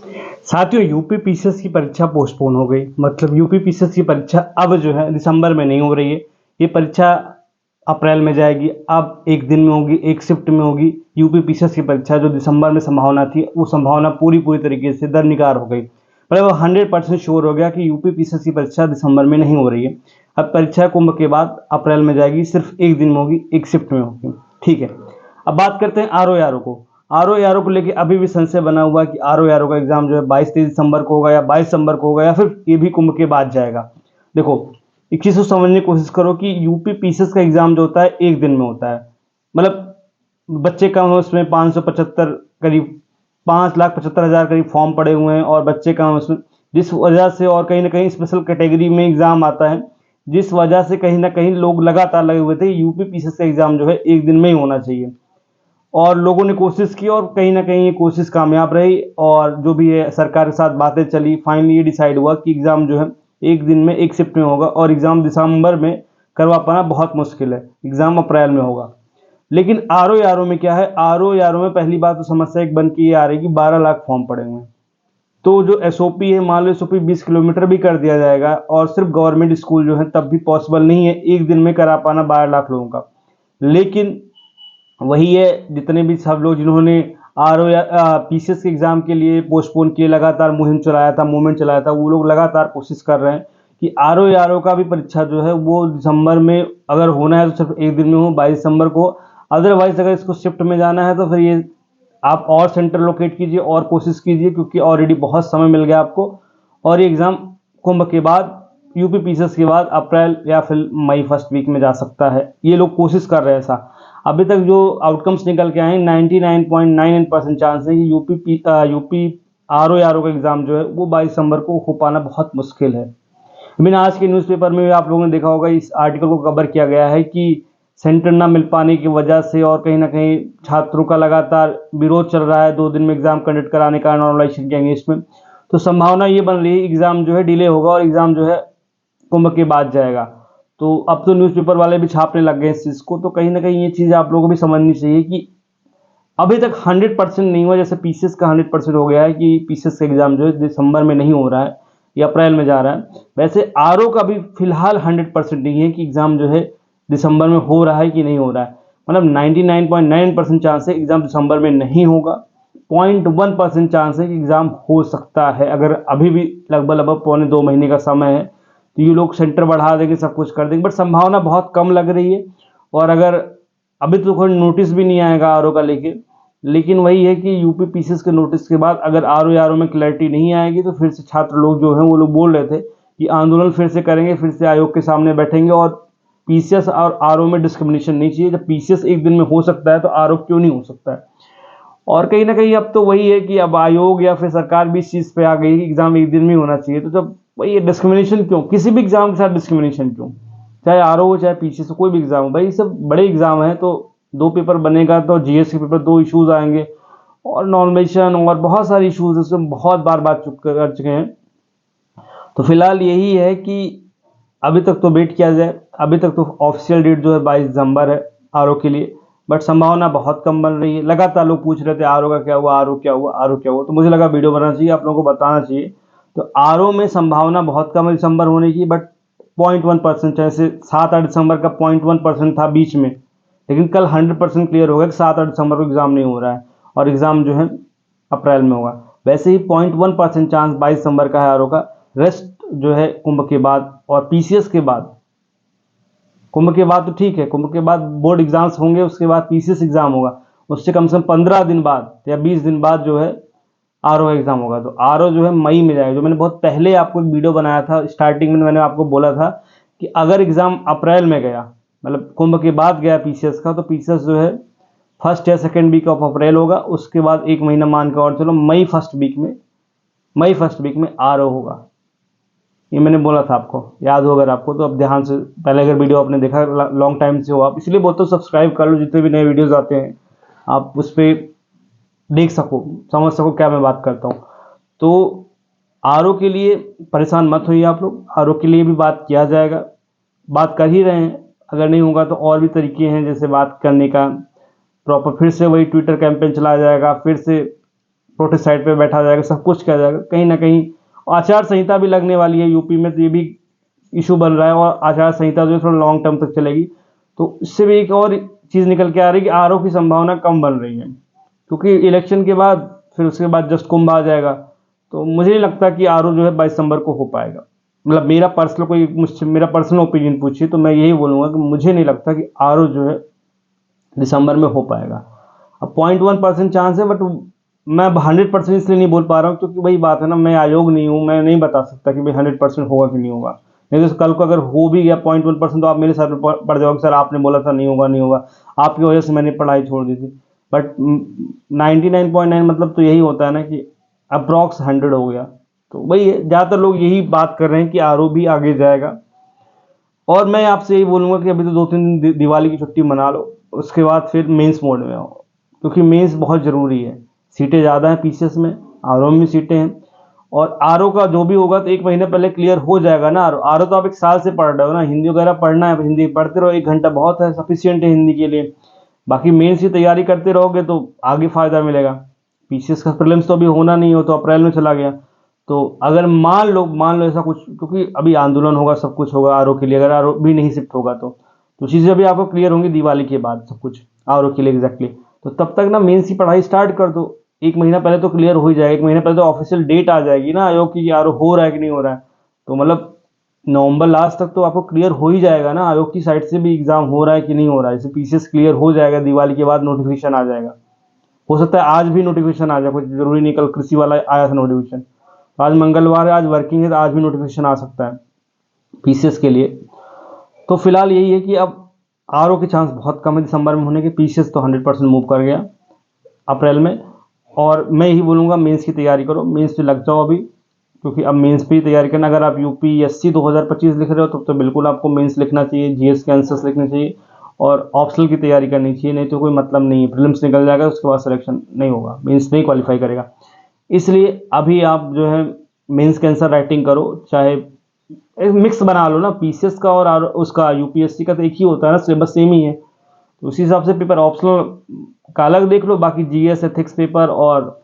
साथियों, UP PCS की परीक्षा पोस्टपोन हो गई। मतलब यूपी पीसीएस की परीक्षा अब जो है दिसंबर में नहीं हो रही है। ये परीक्षा अप्रैल में जाएगी। अब एक दिन में होगी, एक शिफ्ट में होगी। यूपी पीसीएस की परीक्षा जो दिसंबर में संभावना थी, वो संभावना पूरी तरीके से दरनिकार हो गई। मतलब 100% श्योर हो गया कि यूपी पीसीएस की परीक्षा दिसंबर में नहीं हो रही है। अब परीक्षा कुंभ के बाद अप्रैल में जाएगी, सिर्फ एक दिन में होगी, एक शिफ्ट में होगी। ठीक है, अब बात करते हैं आरओ को। आरओ को लेके अभी भी संशय बना हुआ है कि आरओ का एग्जाम जो है 22-23 दिसंबर को होगा या 22 दिसंबर को होगा, या फिर ये भी कुंभ के बाद जाएगा। देखो, एक चीज को समझने की कोशिश करो कि यूपी पीसीएस का एग्जाम जो होता है एक दिन में होता है। मतलब बच्चे कम है उसमें, 575 करीब 5,75,000 करीब फॉर्म पड़े हुए हैं, और बच्चे कम है उसमें, जिस वजह से, और कहीं ना कहीं स्पेशल कैटेगरी में एग्जाम आता है, जिस वजह से कहीं ना कहीं लोग लगातार लगे हुए थे यूपी पीसीएस का एग्जाम जो है एक दिन में ही होना चाहिए। और लोगों ने कोशिश की, और कहीं ना कहीं ये कोशिश कामयाब रही, और जो भी है सरकार के साथ बातें चली, फाइनली ये डिसाइड हुआ कि एग्ज़ाम जो है एक दिन में, एक शिफ्ट में होगा, और एग्ज़ाम दिसंबर में करवा पाना बहुत मुश्किल है। एग्ज़ाम अप्रैल में होगा। लेकिन आरओ में क्या है, आरओ में पहली बात तो समस्या एक बन के ये आ रही है कि 12 लाख फॉर्म पड़े हुए हैं। तो जो एसओपी है, मान लो एसओपी 20 किलोमीटर भी कर दिया जाएगा, और सिर्फ गवर्नमेंट स्कूल जो है तब भी पॉसिबल नहीं है एक दिन में करा पाना 12 लाख लोगों का। लेकिन वही है, जितने भी सब लोग जिन्होंने आरओ या पीसीएस के एग्जाम के लिए पोस्टपोन किए, लगातार मुहिम चलाया था, मूवमेंट चलाया था, वो लोग लगातार कोशिश कर रहे हैं कि आरओ का भी परीक्षा जो है वो दिसंबर में अगर होना है तो सिर्फ एक दिन में हो, 22 दिसंबर को। अदरवाइज अगर इसको शिफ्ट में जाना है तो फिर ये आप और सेंटर लोकेट कीजिए और कोशिश कीजिए, क्योंकि ऑलरेडी बहुत समय मिल गया आपको। और ये एग्ज़ाम कुंभ के बाद, यूपी पीसीएस के बाद अप्रैल या फिर मई फर्स्ट वीक में जा सकता है। ये लोग कोशिश कर रहे हैं ऐसा। अभी तक जो आउटकम्स निकल के आए हैं, 99.99% चांस है कि यूपी आरओ का एग्ज़ाम जो है वो 22 दिसंबर को हो पाना बहुत मुश्किल है। मैंने आज के न्यूज़पेपर में भी आप लोगों ने देखा होगा, इस आर्टिकल को कवर किया गया है कि सेंटर ना मिल पाने की वजह से, और कहीं ना कहीं छात्रों का लगातार विरोध चल रहा है 2 दिन में एग्जाम कंडक्ट कराने का नॉर्मलाइजेशन के अगेंस्ट में। तो संभावना ये बन रही है एग्जाम जो है डिले होगा, और एग्जाम जो है कुंभ के बाद जाएगा। तो अब तो न्यूज़पेपर वाले भी छापने लग गए इस चीज़ को। तो कहीं ना कहीं ये चीज़ आप लोगों को भी समझनी चाहिए कि अभी तक 100% नहीं हुआ। जैसे पीसीएस का 100% हो गया है कि पीसीएस का एग्जाम जो है दिसंबर में नहीं हो रहा है, या अप्रैल में जा रहा है, वैसे आरओ का भी फिलहाल 100% नहीं है कि एग्जाम जो है दिसंबर में हो रहा है कि नहीं हो रहा है। मतलब 99.9% चांस है एग्जाम दिसंबर में नहीं होगा। 0.1% चांस है कि एग्जाम हो सकता है। अगर अभी भी लगभग 1.25-2 महीने का समय है, तो ये लोग सेंटर बढ़ा देंगे, सब कुछ कर देंगे, बट संभावना बहुत कम लग रही है। और अगर अभी तो कोई नोटिस भी नहीं आएगा आरओ का लेके, लेकिन वही है कि यूपी पीसीएस के नोटिस के बाद अगर आरओ में क्लैरिटी नहीं आएगी, तो फिर से छात्र लोग जो हैं वो लोग बोल रहे थे कि आंदोलन फिर से करेंगे, फिर से आयोग के सामने बैठेंगे। और पीसीएस और आरओ में डिस्क्रिमिनेशन नहीं चाहिए। जब पीसीएस एक दिन में हो सकता है तो आरओ क्यों नहीं हो सकता है। और कहीं ना कहीं अब तो वही है कि अब आयोग या फिर सरकार भी इस चीज़ पे आ गई कि एग्जाम एक दिन में होना चाहिए। तो जब वही डिस्क्रिमिनेशन क्यों, किसी भी एग्जाम के साथ डिस्क्रिमिनेशन क्यों, चाहे आरओ हो चाहे पीसीएस हो, कोई भी एग्जाम हो, भाई सब बड़े एग्जाम है। तो 2 पेपर बनेगा तो जीएस के पेपर 2 इश्यूज आएंगे, और नॉर्मलाइजेशन और बहुत सारे इश्यूज इसमें बहुत बार बात कर चुके हैं। तो फिलहाल यही है कि अभी तक तो वेट किया जाए। अभी तक तो ऑफिशियल डेट जो है 22 दिसंबर है आरओ के लिए, बट संभावना बहुत कम बन रही है। लगातार लोग पूछ रहे थे आरओ का क्या हुआ, आरओ क्या हुआ, आरओ क्या हुआ। तो मुझे लगा वीडियो बनाना चाहिए, आप लोगों को बताना चाहिए। तो आरओ में संभावना बहुत कम है दिसंबर होने की, बट 0.1%, जैसे 7-8 दिसंबर का 0.1% था बीच में, लेकिन कल 100% क्लियर हो गया कि 7-8 दिसंबर को एग्जाम नहीं हो रहा है, और एग्जाम जो है अप्रैल में होगा। वैसे ही 0.1% चांस 22 दिसंबर का है आरओ का। रेस्ट जो है कुंभ के बाद और पीसीएस के बाद। कुंभ के बाद तो ठीक है, कुंभ के बाद बोर्ड एग्जाम्स होंगे, उसके बाद पीसीएस एग्जाम होगा, उससे कम से कम 15 दिन बाद या 20 दिन बाद जो है आरओ एग्जाम होगा। तो आरओ जो है मई में जाएगा। जो मैंने बहुत पहले आपको एक वीडियो बनाया था, स्टार्टिंग में मैंने आपको बोला था कि अगर एग्जाम अप्रैल में गया, मतलब कुंभ के बाद गया पीसीएस का, तो पीसीएस जो है फर्स्ट या सेकेंड वीक ऑफ अप्रैल होगा। उसके बाद एक महीना मान के और चलो, मई फर्स्ट वीक में आरओ होगा। ये मैंने बोला था, आपको याद हो अगर आपको तो। अब ध्यान से, पहले अगर वीडियो आपने देखा लॉन्ग टाइम से हो आप, इसलिए बोलते हो सब्सक्राइब कर लो, जितने भी नए वीडियोस आते हैं आप उस पर देख सको, समझ सको क्या मैं बात करता हूँ। तो आरओ के लिए परेशान मत होइए आप लोग, आरओ के लिए भी बात किया जाएगा, बात कर ही रहे हैं। अगर नहीं होगा तो और भी तरीके हैं जैसे बात करने का। प्रॉपर फिर से वही ट्विटर कैंपेन चलाया जाएगा, फिर से प्रोटेस्ट साइड पे बैठा जाएगा, सब कुछ किया जाएगा। कहीं ना कहीं आचार संहिता भी लगने वाली है यूपी में, तो ये भी इशू बन रहा है, और आचार संहिता जो है थोड़ा लॉन्ग टर्म तक चलेगी। तो इससे भी एक और चीज़ निकल के आ रही है कि आरओ की संभावना कम बन रही है, क्योंकि इलेक्शन के बाद फिर उसके बाद जस्ट कुंभ आ जाएगा। तो मुझे नहीं लगता कि आरओ जो है 22 दिसंबर को हो पाएगा। मतलब मेरा पर्सनल कोई मुझसे मेरा पर्सनल ओपिनियन पूछिए तो मैं यही बोलूँगा कि मुझे नहीं लगता कि आरओ जो है दिसंबर में हो पाएगा। अब 0.1% चांस है, बट मैं 100% इसलिए नहीं बोल पा रहा हूँ क्योंकि वही बात है ना, मैं आयोग नहीं हूँ, मैं नहीं बता सकता कि भाई 100% होगा कि नहीं होगा। नहीं तो कल को अगर हो भी गया 0.1%, तो आप मेरे सर पर पड़ जाओगे, सर आपने बोला था नहीं होगा नहीं होगा, आपकी वजह से मैंने पढ़ाई छोड़ दी थी। बट 99.9 मतलब तो यही होता है ना कि अप्रॉक्स 100 हो गया। तो वही ज़्यादातर लोग यही बात कर रहे हैं कि आरओ भी आगे जाएगा। और मैं आपसे यही बोलूँगा कि अभी तो 2-3 दिन दिवाली की छुट्टी मना लो, उसके बाद फिर मेंस मोड में आओ, क्योंकि मेंस बहुत ज़रूरी है। सीटें ज़्यादा हैं पीसीएस में, आरओ में सीटें हैं, और आरओ का जो भी होगा तो 1 महीने पहले क्लियर हो जाएगा ना। आरओ आरओ तो आप 1 साल से पढ़ रहे हो ना, हिंदी वगैरह पढ़ना है, हिंदी पढ़ते रहो, 1 घंटा बहुत है, सफिशियंट है हिंदी के लिए। बाकी मेंस की तैयारी करते रहोगे तो आगे फ़ायदा मिलेगा। पीसीएस का प्रीलिम्स तो अभी होना नहीं हो, तो अप्रैल में चला गया। तो अगर मान लो ऐसा कुछ, क्योंकि अभी आंदोलन होगा, सब कुछ होगा आरओ के लिए, अगर आरओ भी नहीं शिफ्ट होगा तो चीज़ें भी आपको क्लियर होंगी दिवाली के बाद सब कुछ आरओ के लिए एग्जैक्टली। तो तब तक ना मेंस की पढ़ाई स्टार्ट कर दो, 1 महीना पहले तो क्लियर हो ही जाएगा। 1 महीना पहले तो ऑफिशियल डेट आ जाएगी ना आयोग की, आरओ हो रहा है कि नहीं हो रहा है। तो मतलब नवंबर लास्ट तक तो आपको क्लियर हो ही जाएगा ना, आयोग की साइड से भी एग्जाम हो रहा है कि नहीं हो रहा है। जैसे पीसीएस क्लियर हो जाएगा, दिवाली के बाद नोटिफिकेशन आ जाएगा। हो सकता है आज भी नोटिफिकेशन आ जाए, कुछ जरूरी नहीं, कल कृषि वाला आया था नोटिफिकेशन, आज मंगलवार है, आज वर्किंग है, तो आज भी नोटिफिकेशन आ सकता है पीसीएस के लिए। तो फिलहाल यही है कि अब आरओ के चांस बहुत कम है दिसंबर में होने के, पीसीएस तो 100% मूव कर गया अप्रैल में। और मैं यही बोलूँगा मेंस की तैयारी करो, मेंस पे लग जाओ अभी, क्योंकि अब मेंस पे ही तैयारी करना। अगर आप यूपीएससी 2025 लिख रहे हो तो बिल्कुल आपको मेंस लिखना चाहिए, जीएस के आंसर्स लिखने चाहिए, और ऑप्शनल की तैयारी करनी चाहिए, नहीं तो कोई मतलब नहीं है। प्रीलिम्स निकल जाएगा, उसके बाद सिलेक्शन नहीं होगा, मेंस नहीं क्वालिफाई करेगा। इसलिए अभी आप जो है मेंस के आंसर राइटिंग करो, चाहे एक मिक्स बना लो ना, पीसीएस का और उसका यूपीएससी का तो एक ही होता है ना, सिलेबस सेम ही है। तो उसी हिसाब से पेपर ऑप्शनल का अलग देख लो, बाकी जीएस एथिक्स पेपर और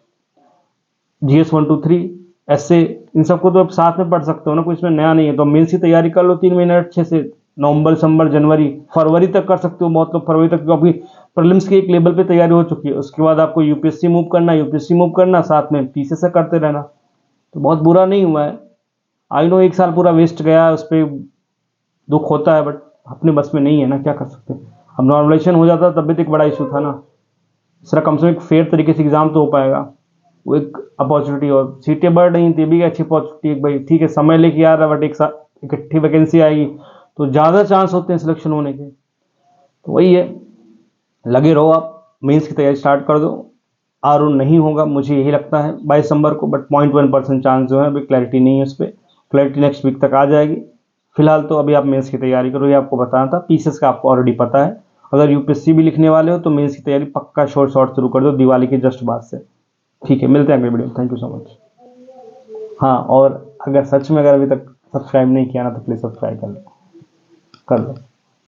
जीएस 1 2 3 ऐसे इन सबको तो आप साथ में पढ़ सकते हो ना, कुछ इसमें नया नहीं है। तो मेंस की तैयारी कर लो 3 महीने अच्छे से, नवंबर दिसंबर जनवरी फरवरी तक कर सकते हो, बहुत लोग फरवरी तक, क्योंकि प्रीलिम्स की एक लेवल पे तैयारी हो चुकी है। उसके बाद आपको यूपीएससी मूव करना, साथ में पीसीएस से करते रहना, तो बहुत बुरा नहीं हुआ है। आई नो 1 साल पूरा वेस्ट गया, उस पर दुख होता है, बट अपने बस में नहीं है ना, क्या कर सकते हैं। अब नॉर्मलाइजेशन हो जाता तब भी तो एक बड़ा इशू था ना, इस तरह कम से कम एक फेयर तरीके से एग्जाम तो हो पाएगा, वो एक अपॉर्चुनिटी। और सीटें बढ़ रही थी भी अच्छी अपॉर्चुनिटी, एक भाई ठीक है समय लेके आ रहा है, बट एक साथ इकट्ठी वैकेंसी आएगी तो ज़्यादा चांस होते हैं सिलेक्शन होने के। तो वही है, लगे रहो आप, मेंस की तैयारी स्टार्ट कर दो। आरओ नहीं होगा मुझे यही लगता है 22 दिसंबर को, बट 0.1% चांस जो है अभी क्लैरिटी नहीं है उस पर, क्लैरिटी नेक्स्ट वीक तक आ जाएगी। फिलहाल तो अभी आप मेंस की तैयारी करो, ये आपको बताना था। पीसीएस का आपको ऑलरेडी पता है, अगर यूपीएससी भी लिखने वाले हो तो मेंस की तैयारी पक्का शॉर्ट शुरू कर दो दिवाली के जस्ट बाद से। ठीक है, मिलते हैं अगले video, thank you so much. हाँ, और अगर सच में अगर अभी तक सब्सक्राइब नहीं किया ना तो प्लीज़ सब्सक्राइब कर लो।